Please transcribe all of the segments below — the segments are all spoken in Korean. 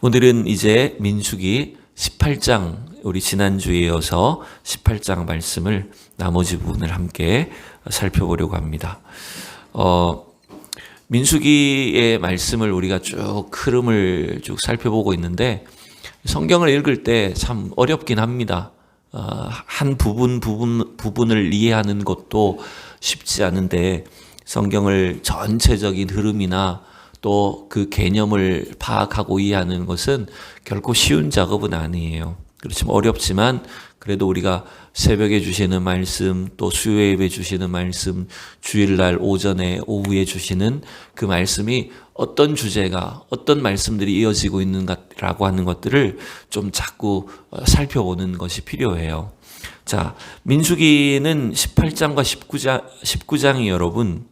오늘은 이제 민수기 18장, 우리 지난주에 이어서 18장 말씀을 나머지 부분을 함께 살펴보려고 합니다. 민수기의 말씀을 우리가 쭉 흐름을 쭉 살펴보고 있는데 성경을 읽을 때 참 어렵긴 합니다. 한 부분을 이해하는 것도 쉽지 않은데 성경을 전체적인 흐름이나 또 그 개념을 파악하고 이해하는 것은 결코 쉬운 작업은 아니에요. 그렇지만 어렵지만 그래도 우리가 새벽에 주시는 말씀, 또 수요 예배 주시는 말씀, 주일날 오전에 오후에 주시는 그 말씀이 어떤 주제가 어떤 말씀들이 이어지고 있는가라고 하는 것들을 좀 자꾸 살펴보는 것이 필요해요. 자, 민수기는 18장과 19장이 여러분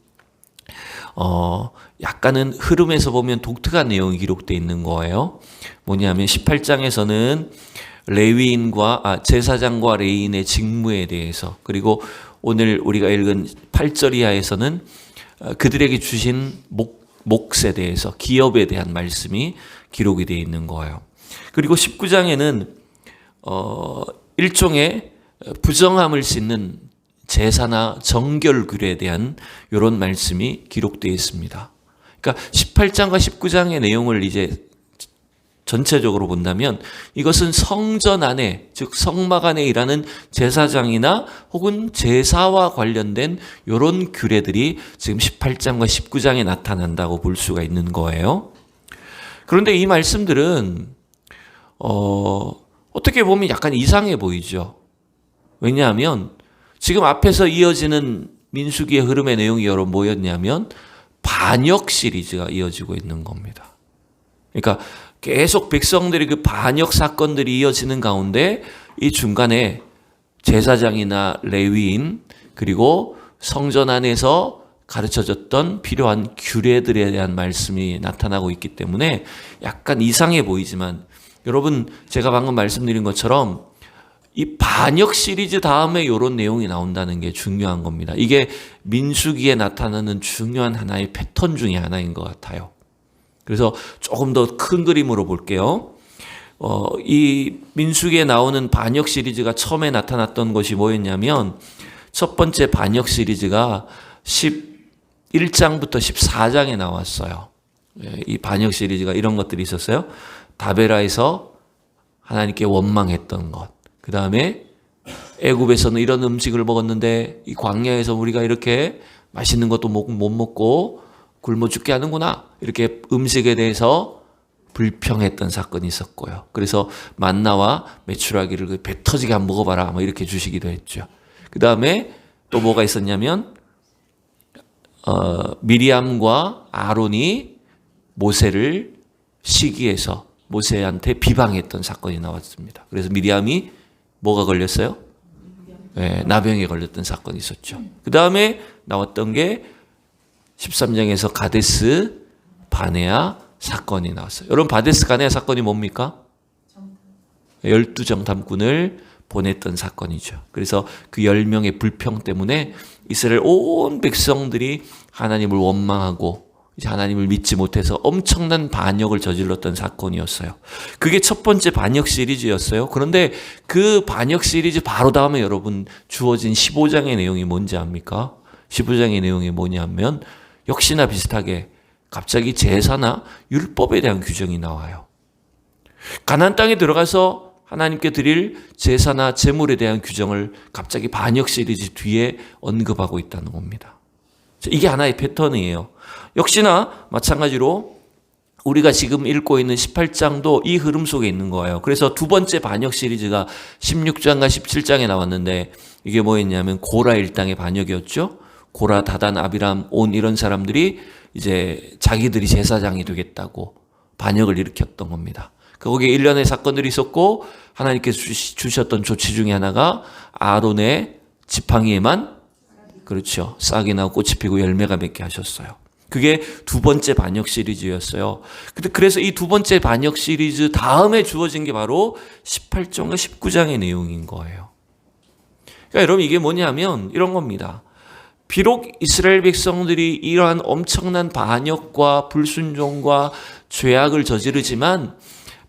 약간은 흐름에서 보면 독특한 내용이 기록되어 있는 거예요. 뭐냐면 18장에서는 제사장과 레위인의 직무에 대해서, 그리고 오늘 우리가 읽은 8절 이하에서는 그들에게 주신 몫에 대해서, 기업에 대한 말씀이 기록이 되어 있는 거예요. 그리고 19장에는 일종의 부정함을 씻는 제사나 정결규례에 대한 이런 말씀이 기록되어 있습니다. 그러니까 18장과 19장의 내용을 이제 전체적으로 본다면 이것은 성전 안에, 즉 성막 안에 일하는 제사장이나 혹은 제사와 관련된 이런 규례들이 지금 18장과 19장에 나타난다고 볼 수가 있는 거예요. 그런데 이 말씀들은 어떻게 보면 약간 이상해 보이죠. 왜냐하면 지금 앞에서 이어지는 민수기의 흐름의 내용이 여러분 뭐였냐면 반역 시리즈가 이어지고 있는 겁니다. 그러니까 계속 백성들이 그 반역 사건들이 이어지는 가운데 이 중간에 제사장이나 레위인 그리고 성전 안에서 가르쳐졌던 필요한 규례들에 대한 말씀이 나타나고 있기 때문에 약간 이상해 보이지만 여러분 제가 방금 말씀드린 것처럼 이 반역 시리즈 다음에 이런 내용이 나온다는 게 중요한 겁니다. 이게 민수기에 나타나는 중요한 하나의 패턴 중에 하나인 것 같아요. 그래서 조금 더 큰 그림으로 볼게요. 이 민수기에 나오는 반역 시리즈가 처음에 나타났던 것이 뭐였냐면 첫 번째 반역 시리즈가 11장부터 14장에 나왔어요. 이 반역 시리즈가 이런 것들이 있었어요. 다베라에서 하나님께 원망했던 것. 그 다음에 애굽에서는 이런 음식을 먹었는데 이 광야에서 우리가 이렇게 맛있는 것도 못 먹고 굶어 죽게 하는구나. 이렇게 음식에 대해서 불평했던 사건이 있었고요. 그래서 만나와 메추라기를 배 터지게 한번 먹어봐라. 뭐 이렇게 주시기도 했죠. 그 다음에 또 뭐가 있었냐면 미리암과 아론이 모세를 시기해서 모세한테 비방했던 사건이 나왔습니다. 그래서 미리암이 뭐가 걸렸어요? 네, 나병에 걸렸던 사건이 있었죠. 그 다음에 나왔던 게 13장에서 가데스 바네아 사건이 나왔어요. 여러분 가데스 바네아 사건이 뭡니까? 12정탐꾼을 보냈던 사건이죠. 그래서 그 10명의 불평 때문에 이스라엘 온 백성들이 하나님을 원망하고 이제 하나님을 믿지 못해서 엄청난 반역을 저질렀던 사건이었어요. 그게 첫 번째 반역 시리즈였어요. 그런데 그 반역 시리즈 바로 다음에 여러분 주어진 15장의 내용이 뭔지 압니까? 15장의 내용이 뭐냐면 역시나 비슷하게 갑자기 제사나 율법에 대한 규정이 나와요. 가나안 땅에 들어가서 하나님께 드릴 제사나 제물에 대한 규정을 갑자기 반역 시리즈 뒤에 언급하고 있다는 겁니다. 이게 하나의 패턴이에요. 역시나 마찬가지로 우리가 지금 읽고 있는 18장도 이 흐름 속에 있는 거예요. 그래서 두 번째 반역 시리즈가 16장과 17장에 나왔는데 이게 뭐였냐면 고라 일당의 반역이었죠. 고라, 다단, 아비람, 온 이런 사람들이 이제 자기들이 제사장이 되겠다고 반역을 일으켰던 겁니다. 거기에 일련의 사건들이 있었고 하나님께서 주셨던 조치 중에 하나가 아론의 지팡이에만 그렇죠. 싹이 나고 꽃이 피고 열매가 맺게 하셨어요. 그게 두 번째 반역 시리즈였어요. 그래서 이 두 번째 반역 시리즈 다음에 주어진 게 바로 18장과 19장의 내용인 거예요. 그러니까 여러분 이게 뭐냐면 이런 겁니다. 비록 이스라엘 백성들이 이러한 엄청난 반역과 불순종과 죄악을 저지르지만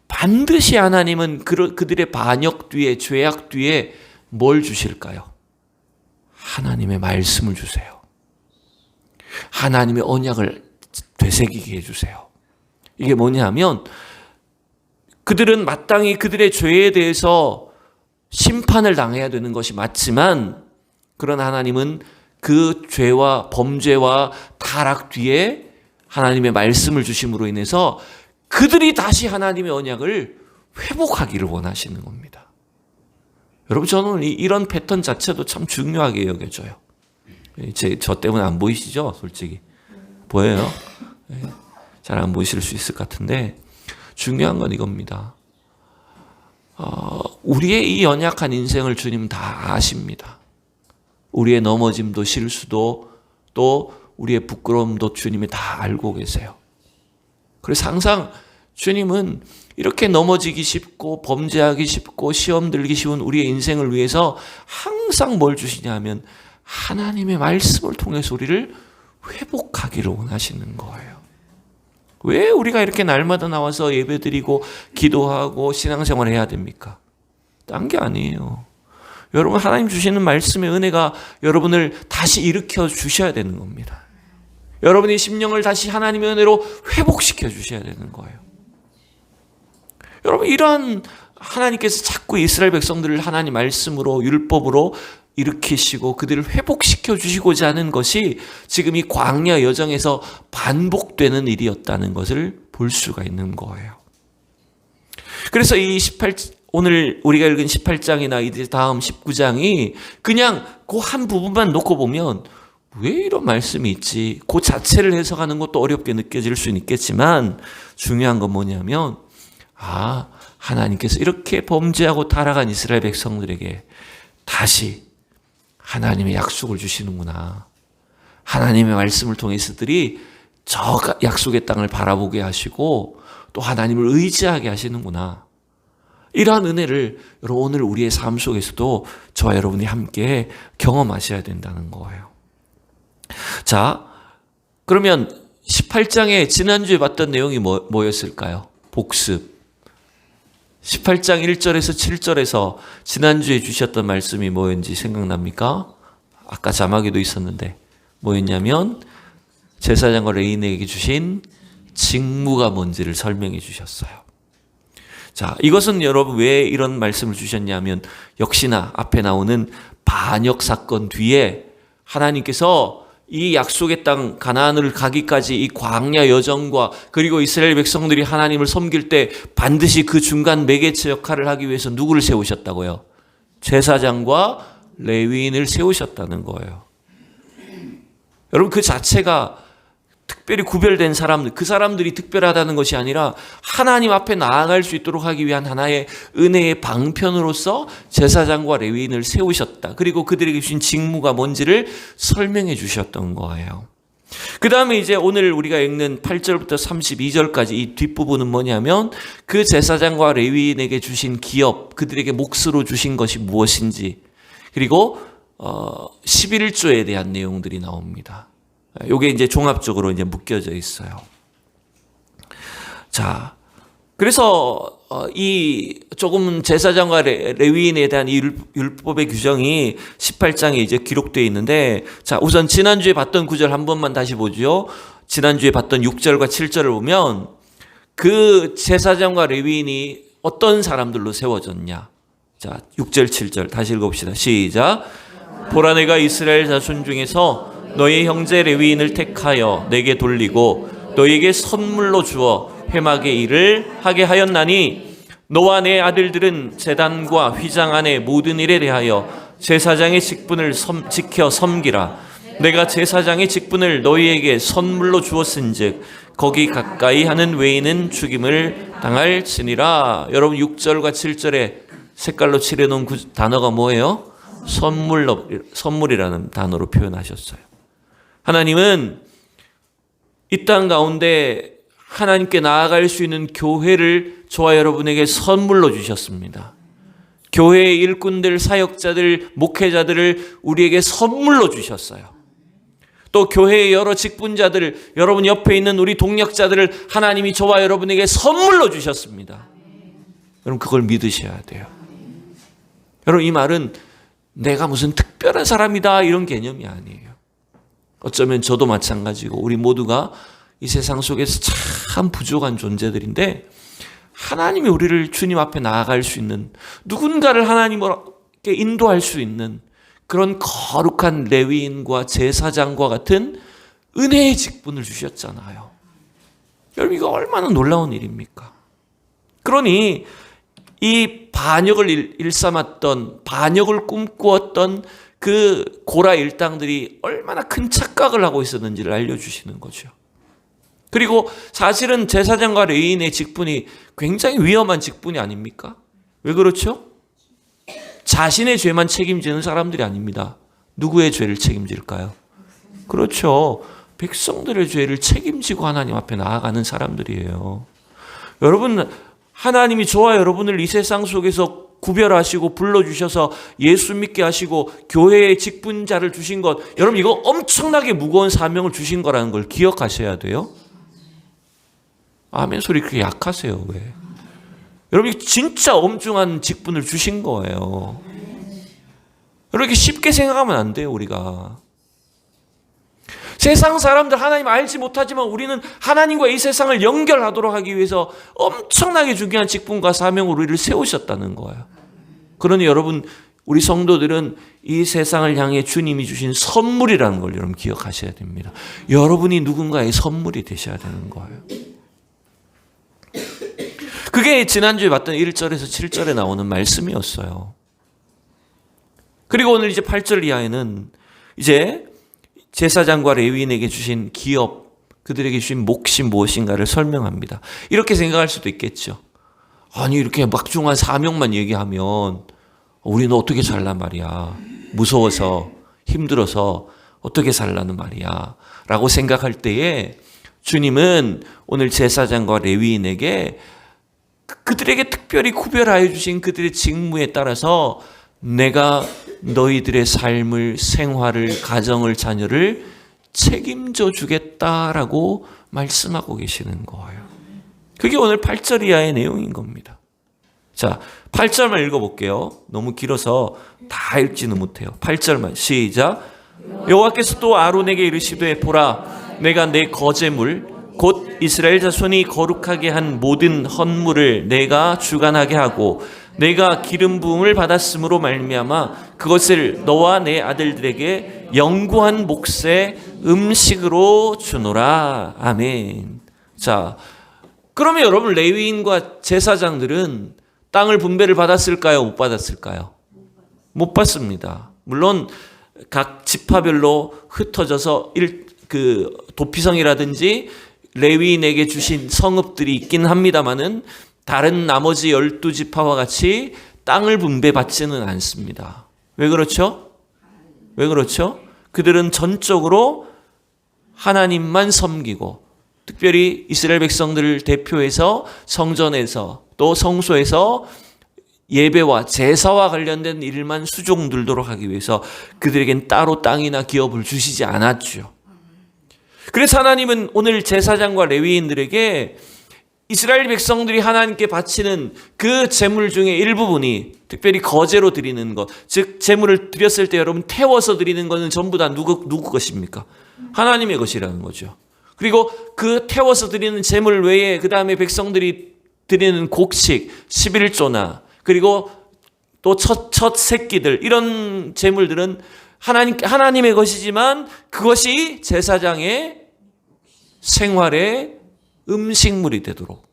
반드시 하나님은 그들의 반역 뒤에, 죄악 뒤에 뭘 주실까요? 하나님의 말씀을 주세요. 하나님의 언약을 되새기게 해주세요. 이게 뭐냐면 그들은 마땅히 그들의 죄에 대해서 심판을 당해야 되는 것이 맞지만, 그러나 하나님은 그 죄와 범죄와 타락 뒤에 하나님의 말씀을 주심으로 인해서 그들이 다시 하나님의 언약을 회복하기를 원하시는 겁니다. 여러분, 저는 이런 패턴 자체도 참 중요하게 여겨져요. 저 때문에 안 보이시죠? 솔직히 보여요? 잘 안 보이실 수 있을 것 같은데, 중요한 건 이겁니다. 우리의 이 연약한 인생을 주님 다 아십니다. 우리의 넘어짐도 실수도 또 우리의 부끄러움도 주님이 다 알고 계세요. 그래서 항상 주님은 이렇게 넘어지기 쉽고 범죄하기 쉽고 시험 들기 쉬운 우리의 인생을 위해서 항상 뭘 주시냐 하면 하나님의 말씀을 통해서 우리를 회복하기를 원하시는 거예요. 왜 우리가 이렇게 날마다 나와서 예배드리고 기도하고 신앙생활을 해야 됩니까? 딴 게 아니에요. 여러분, 하나님 주시는 말씀의 은혜가 여러분을 다시 일으켜 주셔야 되는 겁니다. 여러분의 심령을 다시 하나님의 은혜로 회복시켜 주셔야 되는 거예요. 여러분, 이러한 하나님께서 자꾸 이스라엘 백성들을 하나님 말씀으로 율법으로 일으키시고 그들을 회복시켜 주시고자 하는 것이 지금 이 광야 여정에서 반복되는 일이었다는 것을 볼 수가 있는 거예요. 그래서 이 오늘 우리가 읽은 18장이나 이제 다음 19장이 그냥 그 한 부분만 놓고 보면 왜 이런 말씀이 있지? 그 자체를 해석하는 것도 어렵게 느껴질 수는 있겠지만 중요한 건 뭐냐면 하나님께서 이렇게 범죄하고 타락한 이스라엘 백성들에게 다시 하나님의 약속을 주시는구나. 하나님의 말씀을 통해서 그들이 저 약속의 땅을 바라보게 하시고 또 하나님을 의지하게 하시는구나. 이러한 은혜를 여러분 오늘 우리의 삶 속에서도 저와 여러분이 함께 경험하셔야 된다는 거예요. 자, 그러면 18장에 지난주에 봤던 내용이 뭐였을까요? 복습. 18장 1절에서 7절에서 지난주에 주셨던 말씀이 뭐였는지 생각납니까? 아까 자막에도 있었는데 뭐였냐면 제사장과 레위인에게 주신 직무가 뭔지를 설명해 주셨어요. 자, 이것은 여러분 왜 이런 말씀을 주셨냐면 역시나 앞에 나오는 반역 사건 뒤에 하나님께서 이 약속의 땅 가나안을 가기까지 이 광야 여정과 그리고 이스라엘 백성들이 하나님을 섬길 때 반드시 그 중간 매개체 역할을 하기 위해서 누구를 세우셨다고요? 제사장과 레위인을 세우셨다는 거예요. 여러분, 그 자체가 특별히 구별된 사람들, 그 사람들이 특별하다는 것이 아니라 하나님 앞에 나아갈 수 있도록 하기 위한 하나의 은혜의 방편으로서 제사장과 레위인을 세우셨다. 그리고 그들에게 주신 직무가 뭔지를 설명해 주셨던 거예요. 그 다음에 이제 오늘 우리가 읽는 8절부터 32절까지 이 뒷부분은 뭐냐면 그 제사장과 레위인에게 주신 기업, 그들에게 몫으로 주신 것이 무엇인지, 그리고 11조에 대한 내용들이 나옵니다. 이게 이제 종합적으로 이제 묶여져 있어요. 자, 그래서 이 조금 제사장과 레위인에 대한 이 율법의 규정이 18장에 이제 기록되어 있는데, 자, 우선 지난주에 봤던 구절 한 번만 다시 보죠. 지난주에 봤던 6절과 7절을 보면 그 제사장과 레위인이 어떤 사람들로 세워졌냐. 자, 6절 7절 다시 읽어봅시다. 시작. 보라, 내가 이스라엘 자손 중에서 너희 형제 레위인을 택하여 내게 돌리고 너희에게 선물로 주어 회막의 일을 하게 하였나니 너와 내 아들들은 제단과 휘장 안의 모든 일에 대하여 제사장의 직분을 지켜 섬기라. 내가 제사장의 직분을 너희에게 선물로 주었은즉 거기 가까이 하는 외인은 죽임을 당할지니라. 여러분 6절과 7절에 색깔로 칠해놓은 그 단어가 뭐예요? 선물이라는 단어로 표현하셨어요. 하나님은 이 땅 가운데 하나님께 나아갈 수 있는 교회를 저와 여러분에게 선물로 주셨습니다. 교회의 일꾼들, 사역자들, 목회자들을 우리에게 선물로 주셨어요. 또 교회의 여러 직분자들, 여러분 옆에 있는 우리 동역자들을 하나님이 저와 여러분에게 선물로 주셨습니다. 여러분 그걸 믿으셔야 돼요. 여러분 이 말은 내가 무슨 특별한 사람이다 이런 개념이 아니에요. 어쩌면 저도 마찬가지고 우리 모두가 이 세상 속에서 참 부족한 존재들인데 하나님이 우리를 주님 앞에 나아갈 수 있는, 누군가를 하나님께 인도할 수 있는 그런 거룩한 레위인과 제사장과 같은 은혜의 직분을 주셨잖아요. 여러분 이거 얼마나 놀라운 일입니까? 그러니 이 반역을 일삼았던, 반역을 꿈꾸었던 그 고라 일당들이 얼마나 큰 착각을 하고 있었는지를 알려주시는 거죠. 그리고 사실은 제사장과 레위인의 직분이 굉장히 위험한 직분이 아닙니까? 왜 그렇죠? 자신의 죄만 책임지는 사람들이 아닙니다. 누구의 죄를 책임질까요? 그렇죠. 백성들의 죄를 책임지고 하나님 앞에 나아가는 사람들이에요. 여러분, 하나님이 저와 여러분을 이 세상 속에서 구별하시고 불러주셔서 예수 믿게 하시고 교회의 직분자를 주신 것, 여러분 이거 엄청나게 무거운 사명을 주신 거라는 걸 기억하셔야 돼요. 아멘 소리 그렇게 약하세요. 왜? 여러분 진짜 엄중한 직분을 주신 거예요. 이렇게 쉽게 생각하면 안 돼요. 우리가 세상 사람들 하나님 알지 못하지만 우리는 하나님과 이 세상을 연결하도록 하기 위해서 엄청나게 중요한 직분과 사명으로 우리를 세우셨다는 거예요. 그러니 여러분 우리 성도들은 이 세상을 향해 주님이 주신 선물이라는 걸 여러분 기억하셔야 됩니다. 여러분이 누군가의 선물이 되셔야 되는 거예요. 그게 지난주에 봤던 1절에서 7절에 나오는 말씀이었어요. 그리고 오늘 이제 8절 이하에는 이제 제사장과 레위인에게 주신 기업, 그들에게 주신 몫이 무엇인가를 설명합니다. 이렇게 생각할 수도 있겠죠. 아니 이렇게 막중한 사명만 얘기하면 우리는 어떻게 살란 말이야. 무서워서 힘들어서 어떻게 살라는 말이야 라고 생각할 때에 주님은 오늘 제사장과 레위인에게 그들에게 특별히 구별하여 주신 그들의 직무에 따라서 내가 너희들의 삶을, 생활을, 가정을, 자녀를 책임져 주겠다라고 말씀하고 계시는 거예요. 그게 오늘 8절 이하의 내용인 겁니다. 자, 8절만 읽어볼게요. 너무 길어서 다 읽지는 못해요. 8절만 시작. 여호와께서 또 아론에게 이르시되 보라 내가 내 거제물 곧 이스라엘 자손이 거룩하게 한 모든 헌물을 내가 주관하게 하고 내가 기름 부음을 받았으므로 말미암아 그것을 너와 내 아들들에게 영구한 몫의 음식으로 주노라. 아멘. 자, 그러면 여러분 레위인과 제사장들은 땅을 분배를 받았을까요? 못 받았을까요? 못 받습니다. 물론 각 지파별로 흩어져서 도피성이라든지 레위인에게 주신 성읍들이 있긴 합니다만은 다른 나머지 12지파와 같이 땅을 분배받지는 않습니다. 왜 그렇죠? 왜 그렇죠? 그들은 전적으로 하나님만 섬기고 특별히 이스라엘 백성들을 대표해서 성전에서 또 성소에서 예배와 제사와 관련된 일만 수종들도록 하기 위해서 그들에겐 따로 땅이나 기업을 주시지 않았죠. 그래서 하나님은 오늘 제사장과 레위인들에게 이스라엘 백성들이 하나님께 바치는 그 제물 중에 일부분이 특별히 거제로 드리는 것, 즉 제물을 드렸을 때 여러분 태워서 드리는 것은 전부 다 누구 것입니까? 하나님의 것이라는 거죠. 그리고 그 태워서 드리는 제물 외에 그 다음에 백성들이 드리는 곡식, 11조나 그리고 또 첫 새끼들 이런 제물들은 하나님의 것이지만 그것이 제사장의 생활의 음식물이 되도록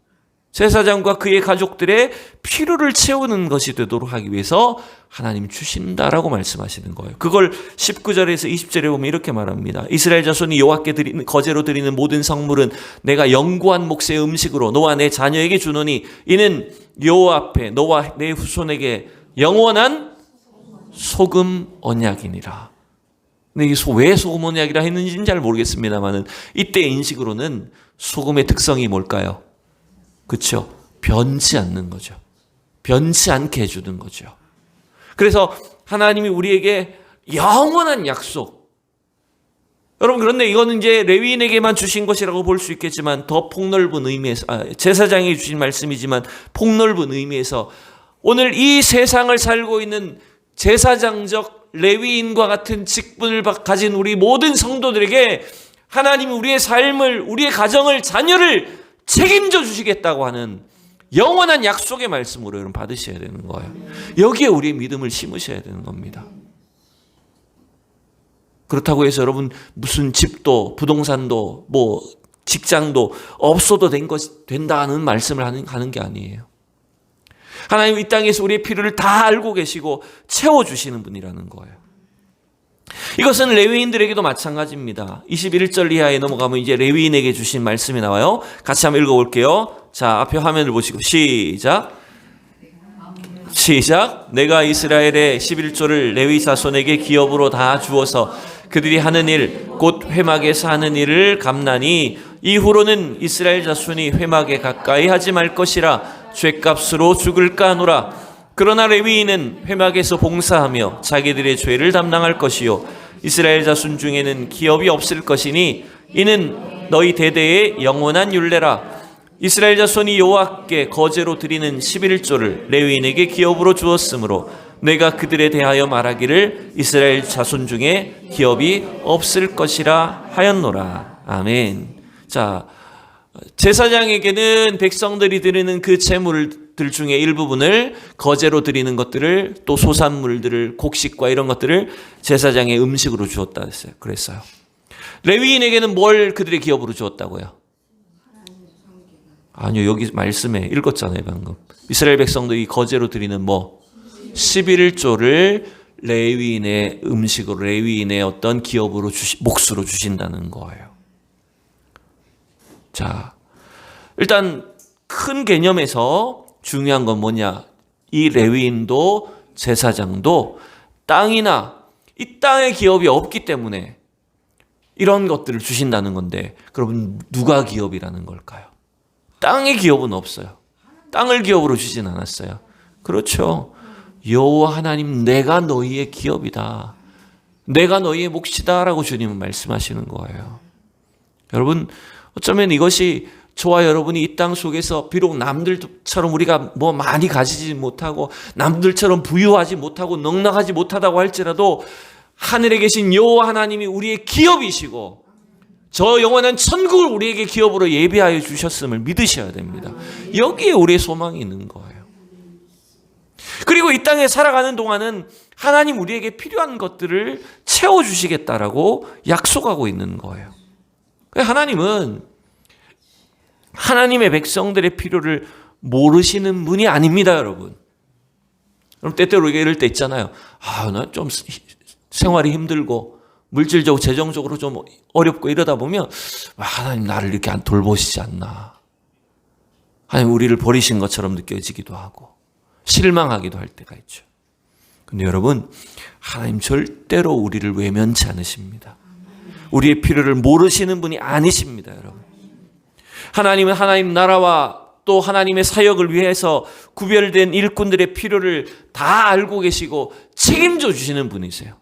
제사장과 그의 가족들의 필요를 채우는 것이 되도록 하기 위해서 하나님 주신다라고 말씀하시는 거예요. 그걸 19절에서 20절에 보면 이렇게 말합니다. 이스라엘 자손이 여호와께 거제로 드리는 모든 성물은 내가 영구한 몫의 음식으로 너와 내 자녀에게 주노니 이는 여호와 앞에 너와 내 후손에게 영원한 소금 언약이니라. 근데 이게 왜 소금 언약이라 했는지는 잘 모르겠습니다만은 이때 인식으로는 소금의 특성이 뭘까요? 그렇죠? 변치 않는 거죠. 변치 않게 해주는 거죠. 그래서 하나님이 우리에게 영원한 약속, 여러분, 그런데 이거는 이제 레위인에게만 주신 것이라고 볼 수 있겠지만 더 폭넓은 의미에서, 제사장이 주신 말씀이지만 폭넓은 의미에서 오늘 이 세상을 살고 있는 제사장적 레위인과 같은 직분을 가진 우리 모든 성도들에게 하나님이 우리의 삶을, 우리의 가정을, 자녀를 책임져 주시겠다고 하는 영원한 약속의 말씀으로 여러분 받으셔야 되는 거예요. 여기에 우리의 믿음을 심으셔야 되는 겁니다. 그렇다고 해서 여러분 무슨 집도 부동산도 뭐 직장도 없어도 된다는 말씀을 하는 게 아니에요. 하나님 이 땅에서 우리의 필요를 다 알고 계시고 채워주시는 분이라는 거예요. 이것은 레위인들에게도 마찬가지입니다. 21절 이하에 넘어가면 이제 레위인에게 주신 말씀이 나와요. 같이 한번 읽어볼게요. 자, 앞에 화면을 보시고 시작. 내가 이스라엘의 11조를 레위 자손에게 기업으로 다 주어서 그들이 하는 일, 곧 회막에서 하는 일을 갚나니 이후로는 이스라엘 자손이 회막에 가까이 하지 말 것이라 죗값으로 죽을까 하노라. 그러나 레위인은 회막에서 봉사하며 자기들의 죄를 담당할 것이요 이스라엘 자손 중에는 기업이 없을 것이니 이는 너희 대대의 영원한 율례라. 이스라엘 자손이 여호와께 거제로 드리는 11조를 레위인에게 기업으로 주었으므로 내가 그들에 대하여 말하기를 이스라엘 자손 중에 기업이 없을 것이라 하였노라. 아멘. 자, 제사장에게는 백성들이 드리는 그 제물들 중에 일부분을 거제로 드리는 것들을, 또 소산물들을, 곡식과 이런 것들을 제사장의 음식으로 주었다 했어요. 그랬어요. 레위인에게는 뭘 그들의 기업으로 주었다고요? 아니요, 여기 말씀에 읽었잖아요, 방금. 이스라엘 백성들이 거제로 드리는 뭐 11조를 레위인의 음식으로, 레위인의 어떤 기업으로 몫으로 주신다는 거예요. 자, 일단 큰 개념에서 중요한 건 뭐냐? 이 레위인도 제사장도 땅이나 이 땅의 기업이 없기 때문에 이런 것들을 주신다는 건데, 그러면 누가 기업이라는 걸까요? 땅의 기업은 없어요. 땅을 기업으로 주진 않았어요. 그렇죠. 여호와 하나님, 내가 너희의 기업이다. 내가 너희의 몫이다 라고 주님은 말씀하시는 거예요. 여러분, 어쩌면 이것이 저와 여러분이 이 땅 속에서 비록 남들처럼 우리가 뭐 많이 가지지 못하고 남들처럼 부유하지 못하고 넉넉하지 못하다고 할지라도 하늘에 계신 여호와 하나님이 우리의 기업이시고 저 영원한 천국을 우리에게 기업으로 예비하여 주셨음을 믿으셔야 됩니다. 여기에 우리의 소망이 있는 거예요. 그리고 이 땅에 살아가는 동안은 하나님 우리에게 필요한 것들을 채워주시겠다라고 약속하고 있는 거예요. 하나님은 하나님의 백성들의 필요를 모르시는 분이 아닙니다, 여러분. 그럼 때때로 이럴 때 있잖아요. 나 좀 생활이 힘들고 물질적으로 재정적으로 좀 어렵고 이러다 보면 하나님 나를 이렇게 안 돌보시지 않나. 하나님 우리를 버리신 것처럼 느껴지기도 하고 실망하기도 할 때가 있죠. 근데 여러분, 하나님 절대로 우리를 외면치 않으십니다. 우리의 필요를 모르시는 분이 아니십니다, 여러분. 하나님은 하나님 나라와 또 하나님의 사역을 위해서 구별된 일꾼들의 필요를 다 알고 계시고 책임져 주시는 분이세요.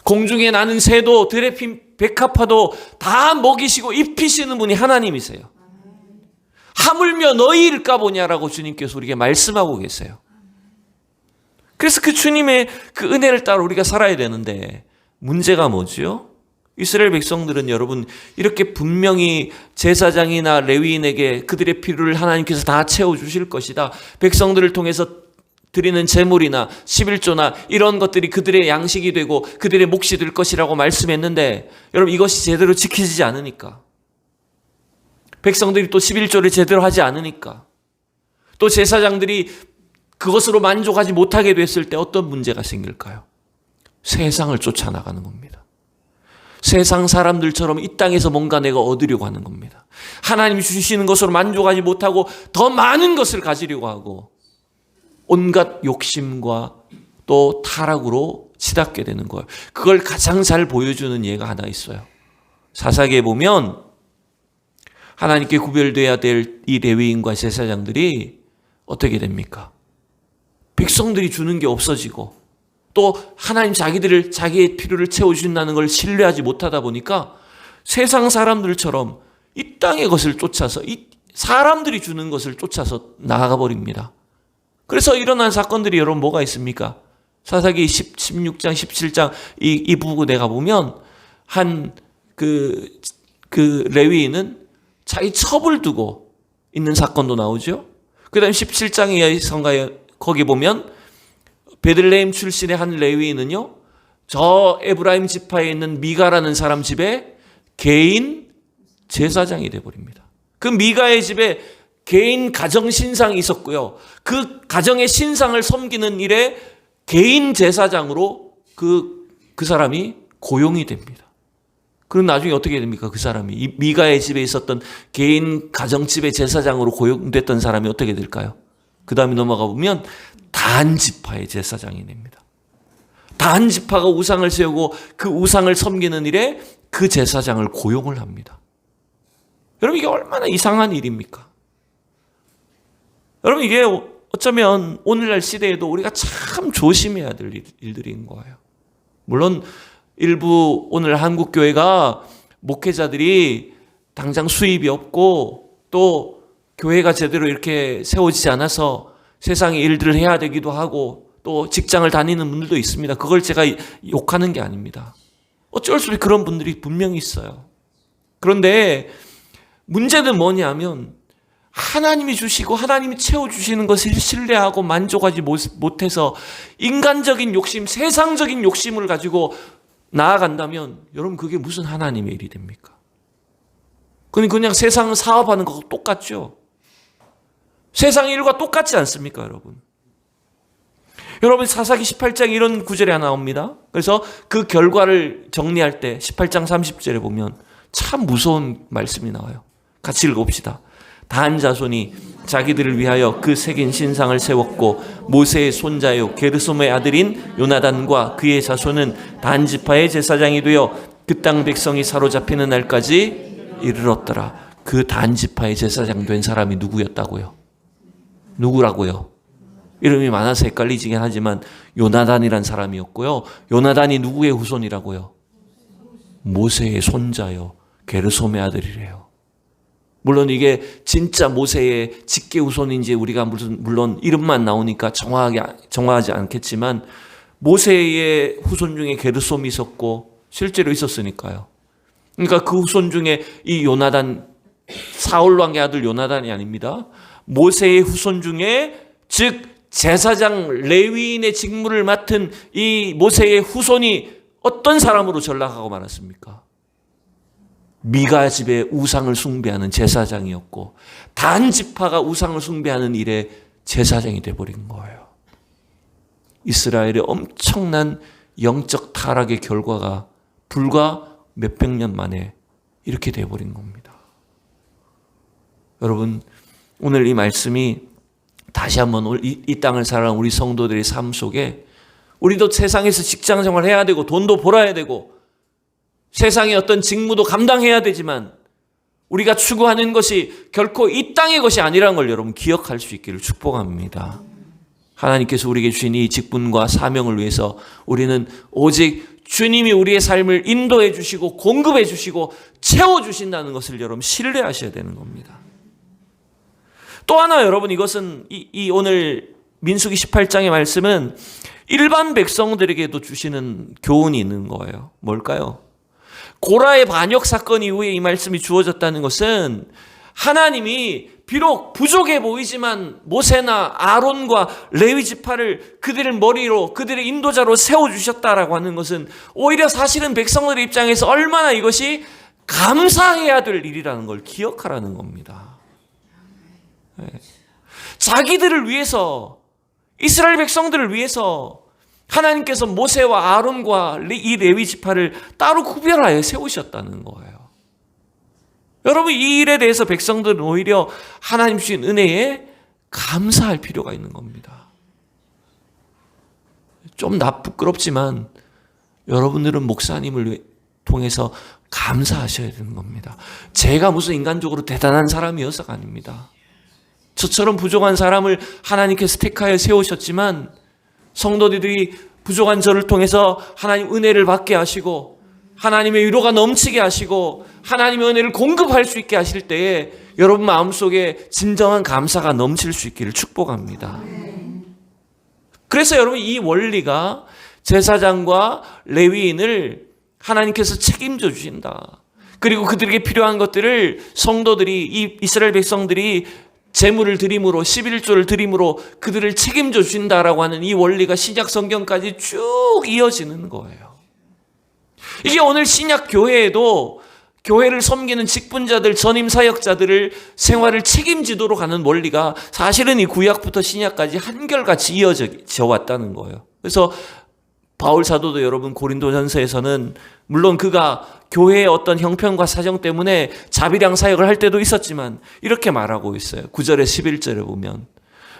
공중에 나는 새도 들에 핀 백합화도 다 먹이시고 입히시는 분이 하나님이세요. 하물며 너희일까 보냐라고 주님께서 우리에게 말씀하고 계세요. 그래서 그 주님의 그 은혜를 따라 우리가 살아야 되는데 문제가 뭐지요? 이스라엘 백성들은 여러분 이렇게 분명히 제사장이나 레위인에게 그들의 필요를 하나님께서 다 채워주실 것이다. 백성들을 통해서 드리는 제물이나 11조나 이런 것들이 그들의 양식이 되고 그들의 몫이 될 것이라고 말씀했는데 여러분 이것이 제대로 지켜지지 않으니까, 백성들이 또 11조를 제대로 하지 않으니까, 또 제사장들이 그것으로 만족하지 못하게 됐을 때 어떤 문제가 생길까요? 세상을 쫓아나가는 겁니다. 세상 사람들처럼 이 땅에서 뭔가 내가 얻으려고 하는 겁니다. 하나님이 주시는 것으로 만족하지 못하고 더 많은 것을 가지려고 하고 온갖 욕심과 또 타락으로 치닫게 되는 거예요. 그걸 가장 잘 보여주는 예가 하나 있어요. 사사기에 보면 하나님께 구별돼야 될 이 레위인과 제사장들이 어떻게 됩니까? 백성들이 주는 게 없어지고 또 하나님 자기의 필요를 채워주신다는 걸 신뢰하지 못하다 보니까 세상 사람들처럼 이 땅의 것을 쫓아서 이 사람들이 주는 것을 쫓아서 나아가 버립니다. 그래서 일어난 사건들이 여러분 뭐가 있습니까? 사사기 16장, 17장 이 부분에 가보면 그 레위인은 자기 첩을 두고 있는 사건도 나오죠. 그 다음에 17장에 거기 보면 베들레헴 출신의 한 레위인은요, 저 에브라임 지파에 있는 미가라는 사람 집에 개인 제사장이 되어버립니다. 그 미가의 집에 개인 가정 신상이 있었고요. 그 가정의 신상을 섬기는 일에 개인 제사장으로 그 사람이 고용이 됩니다. 그럼 나중에 어떻게 됩니까? 그 사람이 이 미가의 집에 있었던 개인 가정집의 제사장으로 고용됐던 사람이 어떻게 될까요? 그 다음에 넘어가 보면 단 지파의 제사장이 됩니다. 단 지파가 우상을 세우고 그 우상을 섬기는 일에 그 제사장을 고용을 합니다. 여러분 이게 얼마나 이상한 일입니까? 여러분 이게 어쩌면 오늘날 시대에도 우리가 참 조심해야 될 일들인 거예요. 물론 일부 오늘 한국 교회가 목회자들이 당장 수입이 없고 또 교회가 제대로 이렇게 세워지지 않아서 세상의 일들을 해야 되기도 하고 또 직장을 다니는 분들도 있습니다. 그걸 제가 욕하는 게 아닙니다. 어쩔 수 없이 그런 분들이 분명히 있어요. 그런데 문제는 뭐냐면 하나님이 주시고 하나님이 채워주시는 것을 신뢰하고 만족하지 못해서 인간적인 욕심, 세상적인 욕심을 가지고 나아간다면 여러분 그게 무슨 하나님의 일이 됩니까? 그냥 세상 사업하는 것과 똑같죠. 세상 일과 똑같지 않습니까, 여러분? 여러분 사사기 18장에 이런 구절이 하나 나옵니다. 그래서 그 결과를 정리할 때 18장 30절에 보면 참 무서운 말씀이 나와요. 같이 읽어봅시다. 단 자손이 자기들을 위하여 그 새긴 신상을 세웠고 모세의 손자요 게르솜의 아들인 요나단과 그의 자손은 단 지파의 제사장이 되어 그 땅 백성이 사로잡히는 날까지 이르렀더라. 그 단 지파의 제사장 된 사람이 누구였다고요? 누구라고요? 이름이 많아서 헷갈리긴 하지만 요나단이란 사람이었고요. 요나단이 누구의 후손이라고요? 모세의 손자요 게르솜의 아들이래요. 물론 이게 진짜 모세의 직계 후손인지 우리가 물론 이름만 나오니까 정확하지 않겠지만 모세의 후손 중에 게르솜이 있었고 실제로 있었으니까요. 그러니까 그 후손 중에 이 요나단, 사울 왕의 아들 요나단이 아닙니다. 모세의 후손 중에 즉 제사장 레위인의 직무를 맡은 이 모세의 후손이 어떤 사람으로 전락하고 말았습니까? 미가 집에 우상을 숭배하는 제사장이었고 단 지파가 우상을 숭배하는 일에 제사장이 되어버린 거예요. 이스라엘의 엄청난 영적 타락의 결과가 불과 몇백 년 만에 이렇게 되어버린 겁니다. 여러분 오늘 이 말씀이 다시 한번 이 땅을 살아가는 우리 성도들의 삶 속에 우리도 세상에서 직장 생활 해야 되고 돈도 벌어야 되고 세상의 어떤 직무도 감당해야 되지만 우리가 추구하는 것이 결코 이 땅의 것이 아니라는 걸 여러분 기억할 수 있기를 축복합니다. 하나님께서 우리에게 주신 이 직분과 사명을 위해서 우리는 오직 주님이 우리의 삶을 인도해 주시고 공급해 주시고 채워 주신다는 것을 여러분 신뢰하셔야 되는 겁니다. 또 하나 여러분 이것은 이 오늘 민수기 18장의 말씀은 일반 백성들에게도 주시는 교훈이 있는 거예요. 뭘까요? 고라의 반역 사건 이후에 이 말씀이 주어졌다는 것은 하나님이 비록 부족해 보이지만 모세나 아론과 레위 지파를 그들의 머리로 그들의 인도자로 세워주셨다라고 하는 것은 오히려 사실은 백성들의 입장에서 얼마나 이것이 감사해야 될 일이라는 걸 기억하라는 겁니다. 자기들을 위해서 이스라엘 백성들을 위해서 하나님께서 모세와 아론과 이 레위 지파를 따로 구별하여 세우셨다는 거예요. 여러분 이 일에 대해서 백성들은 오히려 하나님 주신 은혜에 감사할 필요가 있는 겁니다. 좀 부끄럽지만 여러분들은 목사님을 통해서 감사하셔야 되는 겁니다. 제가 무슨 인간적으로 대단한 사람이어서가 아닙니다. 저처럼 부족한 사람을 하나님께서 택하여 세우셨지만 성도들이 부족한 저를 통해서 하나님 은혜를 받게 하시고 하나님의 위로가 넘치게 하시고 하나님의 은혜를 공급할 수 있게 하실 때에 여러분 마음속에 진정한 감사가 넘칠 수 있기를 축복합니다. 그래서 여러분 이 원리가 제사장과 레위인을 하나님께서 책임져 주신다. 그리고 그들에게 필요한 것들을 성도들이, 이 이스라엘 백성들이 제물을 드림으로 11조를 드림으로 그들을 책임져 주신다라고 하는 이 원리가 신약 성경까지 쭉 이어지는 거예요. 이게 오늘 신약 교회에도 교회를 섬기는 직분자들, 전임 사역자들을 생활을 책임지도록 하는 원리가 사실은 이 구약부터 신약까지 한결같이 이어져 왔다는 거예요. 그래서 바울 사도도 여러분 고린도전서에서는 물론 그가 교회의 어떤 형편과 사정 때문에 자비량 사역을 할 때도 있었지만 이렇게 말하고 있어요. 9절에 11절에 보면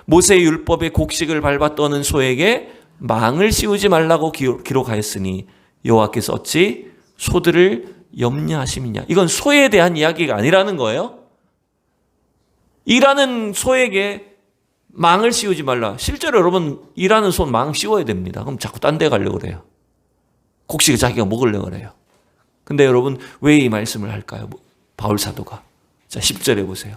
모세의 율법의 곡식을 밟아 떠는 소에게 망을 씌우지 말라고 기록하였으니 여호와께서 어찌 소들을 염려하심이냐. 이건 소에 대한 이야기가 아니라는 거예요. 일하는 소에게 망을 씌우지 말라. 실제로 여러분 일하는 손 망 씌워야 됩니다. 그럼 자꾸 딴 데 가려고 그래요. 곡식을 자기가 먹으려고 그래요. 근데 여러분 왜 이 말씀을 할까요? 바울 사도가. 자 10절에 보세요.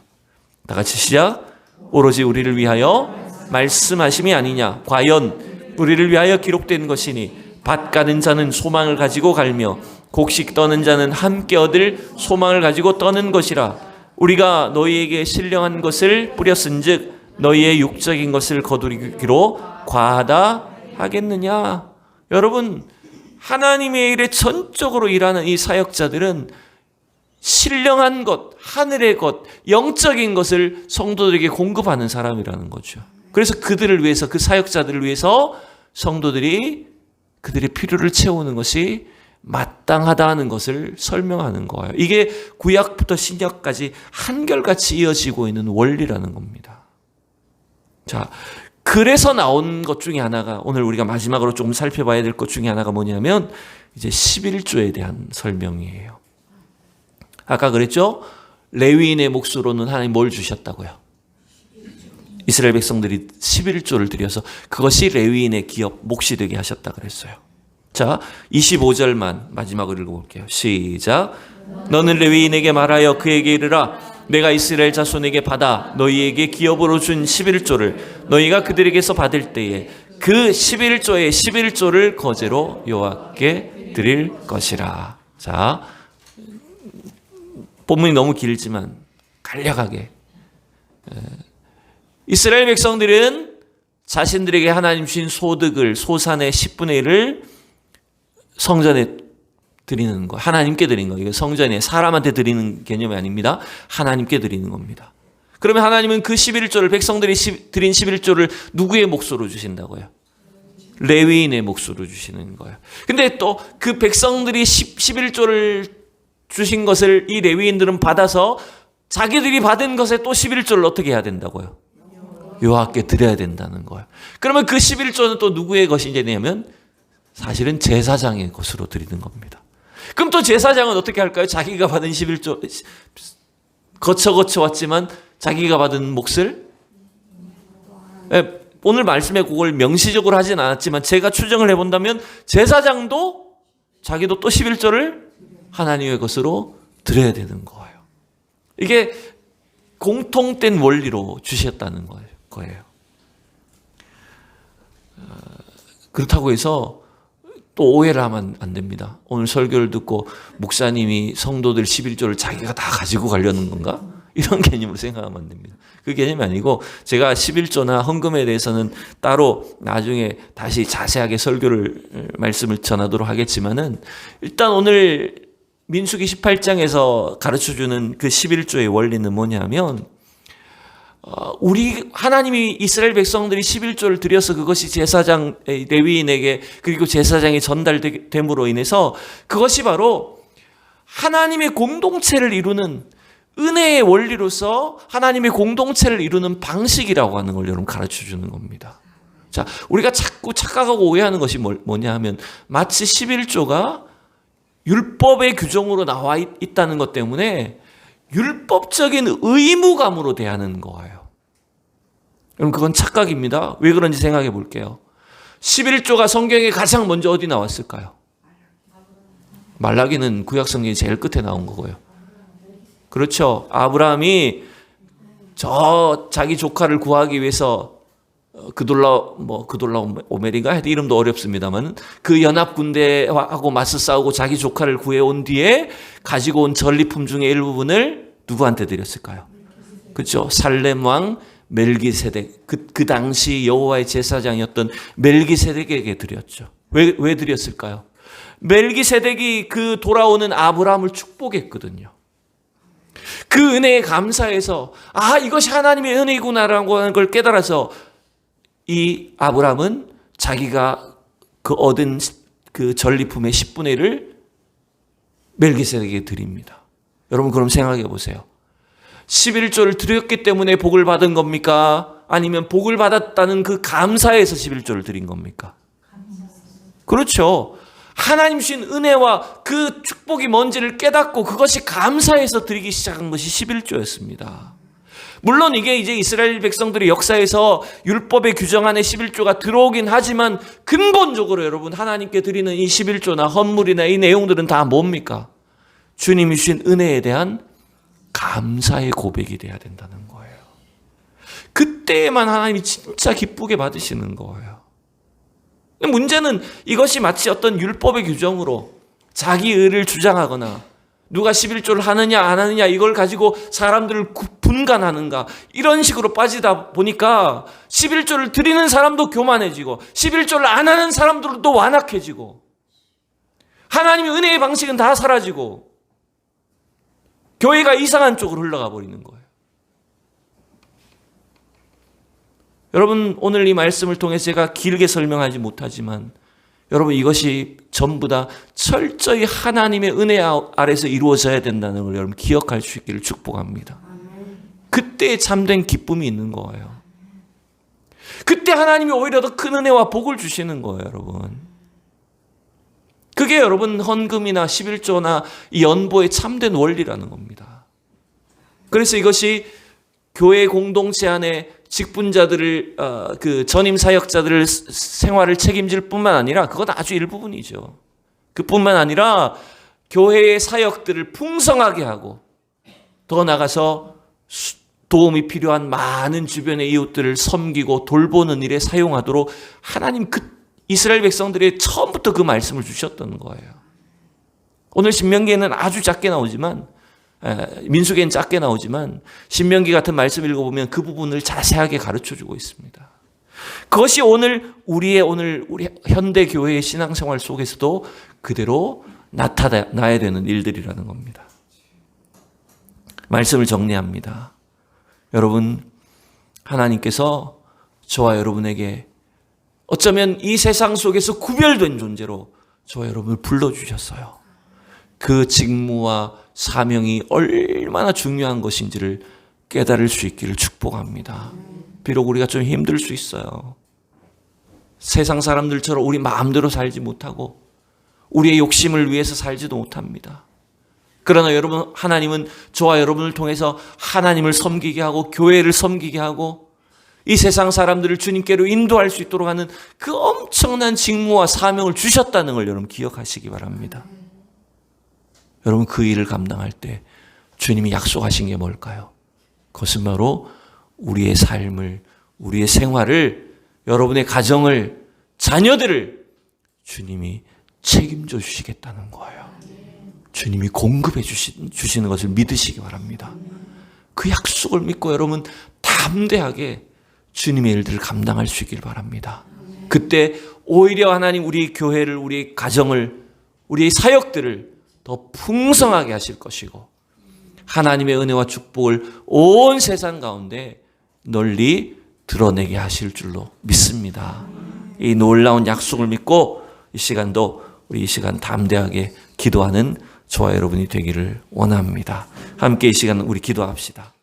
다 같이 시작. 오로지 우리를 위하여 말씀하심이 아니냐. 과연 우리를 위하여 기록된 것이니 밭 가는 자는 소망을 가지고 갈며 곡식 떠는 자는 함께 얻을 소망을 가지고 떠는 것이라. 우리가 너희에게 신령한 것을 뿌렸은즉 너희의 육적인 것을 거두기로 과하다 하겠느냐. 여러분 하나님의 일에 전적으로 일하는 이 사역자들은 신령한 것, 하늘의 것, 영적인 것을 성도들에게 공급하는 사람이라는 거죠. 그래서 그들을 위해서, 그 사역자들을 위해서 성도들이 그들의 필요를 채우는 것이 마땅하다는 것을 설명하는 거예요. 이게 구약부터 신약까지 한결같이 이어지고 있는 원리라는 겁니다. 자, 그래서 나온 것 중에 하나가 오늘 우리가 마지막으로 조금 살펴봐야 될 것 중에 하나가 뭐냐면 이제 11조에 대한 설명이에요. 아까 그랬죠? 레위인의 몫으로는 하나님 뭘 주셨다고요? 이스라엘 백성들이 11조를 드려서 그것이 레위인의 기업, 몫이 되게 하셨다 그랬어요. 자, 25절만 마지막으로 읽어볼게요. 시작. 너는 레위인에게 말하여 그에게 이르라. 내가 이스라엘 자손에게 받아 너희에게 기업으로 준 11조를 너희가 그들에게서 받을 때에 그 11조의 11조를 거제로 여호와께 드릴 것이라. 자, 본문이 너무 길지만 간략하게 이스라엘 백성들은 자신들에게 하나님 주신 소득을 소산의 10분의 1을 성전에 드리는 거, 하나님께 드리는 거. 이거 성전에 사람한테 드리는 개념이 아닙니다. 하나님께 드리는 겁니다. 그러면 하나님은 그 11조를 백성들이 드린 11조를 누구의 몫으로 주신다고요? 레위인의 몫으로 주시는 거예요. 근데 또 그 백성들이 11조를 주신 것을 이 레위인들은 받아서 자기들이 받은 것에 또 11조를 어떻게 해야 된다고요? 여호와께 드려야 된다는 거예요. 그러면 그 11조는 또 누구의 것이냐면 사실은 제사장의 것으로 드리는 겁니다. 그럼 또 제사장은 어떻게 할까요? 자기가 받은 11조 거쳐 왔지만 자기가 받은 몫을 오늘 말씀에 그걸 명시적으로 하진 않았지만 제가 추정을 해본다면 제사장도 자기도 또 11조를 하나님의 것으로 드려야 되는 거예요. 이게 공통된 원리로 주셨다는 거예요. 그렇다고 해서 또 오해를 하면 안 됩니다. 오늘 설교를 듣고 목사님이 성도들 11조를 자기가 다 가지고 가려는 건가? 이런 개념으로 생각하면 안 됩니다. 그 개념이 아니고 제가 11조나 헌금에 대해서는 따로 나중에 다시 자세하게 말씀을 전하도록 하겠지만은 일단 오늘 민수기 18장에서 가르쳐주는 그 11조의 원리는 뭐냐면 하나님이 이스라엘 백성들이 11조를 드려서 그것이 제사장, 레위인에게 그리고 제사장이 전달됨으로 인해서 그것이 바로 하나님의 공동체를 이루는 은혜의 원리로서 하나님의 공동체를 이루는 방식이라고 하는 걸 여러분 가르쳐 주는 겁니다. 자, 우리가 자꾸 착각하고 오해하는 것이 뭐냐 하면 마치 11조가 율법의 규정으로 나와 있다는 것 때문에 율법적인 의무감으로 대하는 거예요. 여러분 그건 착각입니다. 왜 그런지 생각해 볼게요. 11조가 성경에 가장 먼저 어디 나왔을까요? 말라기는 구약 성경이 제일 끝에 나온 거고요. 그렇죠. 아브라함이 자기 조카를 구하기 위해서 그돌라오메리가 하여튼 이름도 어렵습니다만 그 연합 군대하고 맞서 싸우고 자기 조카를 구해온 뒤에 가지고 온 전리품 중에 일부분을 누구한테 드렸을까요? 그렇죠. 살렘 왕 멜기세덱, 그 당시 여호와의 제사장이었던 멜기세덱에게 드렸죠. 왜 드렸을까요? 멜기세덱이 그 돌아오는 아브라함을 축복했거든요. 그 은혜에 감사해서 이것이 하나님의 은혜구나라고 하는 걸 깨달아서 이 아브라함은 자기가 얻은 그 전리품의 10분의 1을 멜기세덱에게 드립니다. 여러분 그럼 생각해 보세요. 11조를 드렸기 때문에 복을 받은 겁니까? 아니면 복을 받았다는 그 감사에서 11조를 드린 겁니까? 그렇죠. 하나님 주신 은혜와 그 축복이 뭔지를 깨닫고 그것이 감사해서 드리기 시작한 것이 11조였습니다. 물론 이게 이제 이스라엘 백성들의 역사에서 율법의 규정 안에 11조가 들어오긴 하지만 근본적으로 여러분 하나님께 드리는 이 11조나 헌물이나 이 내용들은 다 뭡니까? 주님이 주신 은혜에 대한 감사의 고백이 돼야 된다는 거예요. 그때만 하나님이 진짜 기쁘게 받으시는 거예요. 문제는 이것이 마치 어떤 율법의 규정으로 자기 의를 주장하거나 누가 11조를 하느냐 안 하느냐 이걸 가지고 사람들을 분간하는가 이런 식으로 빠지다 보니까 11조를 드리는 사람도 교만해지고 11조를 안 하는 사람들도 완악해지고 하나님의 은혜의 방식은 다 사라지고 교회가 이상한 쪽으로 흘러가 버리는 거예요. 여러분 오늘 이 말씀을 통해 제가 길게 설명하지 못하지만 여러분 이것이 전부 다 철저히 하나님의 은혜 아래서 이루어져야 된다는 걸 여러분 기억할 수 있기를 축복합니다. 그때 참된 기쁨이 있는 거예요. 그때 하나님이 오히려 더 큰 은혜와 복을 주시는 거예요, 여러분. 그게 여러분 헌금이나 11조나 이 연보의 참된 원리라는 겁니다. 그래서 이것이 교회 공동체 안에 직분자들을 그 전임 사역자들을 생활을 책임질 뿐만 아니라 그건 아주 일부분이죠. 그뿐만 아니라 교회의 사역들을 풍성하게 하고 더 나아가서 도움이 필요한 많은 주변의 이웃들을 섬기고 돌보는 일에 사용하도록 하나님 이스라엘 백성들이 처음부터 그 말씀을 주셨던 거예요. 오늘 신명기에는 아주 작게 나오지만 민수기에는 작게 나오지만 신명기 같은 말씀 읽어보면 그 부분을 자세하게 가르쳐주고 있습니다. 그것이 우리 현대 교회의 신앙생활 속에서도 그대로 나타나야 되는 일들이라는 겁니다. 말씀을 정리합니다. 여러분 하나님께서 저와 여러분에게 어쩌면 이 세상 속에서 구별된 존재로 저와 여러분을 불러주셨어요. 그 직무와 사명이 얼마나 중요한 것인지를 깨달을 수 있기를 축복합니다. 비록 우리가 좀 힘들 수 있어요. 세상 사람들처럼 우리 마음대로 살지 못하고 우리의 욕심을 위해서 살지도 못합니다. 그러나 여러분 하나님은 저와 여러분을 통해서 하나님을 섬기게 하고 교회를 섬기게 하고 이 세상 사람들을 주님께로 인도할 수 있도록 하는 그 엄청난 직무와 사명을 주셨다는 걸 여러분 기억하시기 바랍니다. 여러분 그 일을 감당할 때 주님이 약속하신 게 뭘까요? 그것은 바로 우리의 삶을, 우리의 생활을, 여러분의 가정을, 자녀들을 주님이 책임져 주시겠다는 거예요. 주님이 공급해 주시는 것을 믿으시기 바랍니다. 그 약속을 믿고 여러분 담대하게 주님의 일들을 감당할 수 있길 바랍니다. 그때 오히려 하나님 우리 교회를, 우리 가정을, 우리 사역들을 더 풍성하게 하실 것이고 하나님의 은혜와 축복을 온 세상 가운데 널리 드러내게 하실 줄로 믿습니다. 이 놀라운 약속을 믿고 이 시간도 우리 이 시간 담대하게 기도하는 저와 여러분이 되기를 원합니다. 함께 이 시간 우리 기도합시다.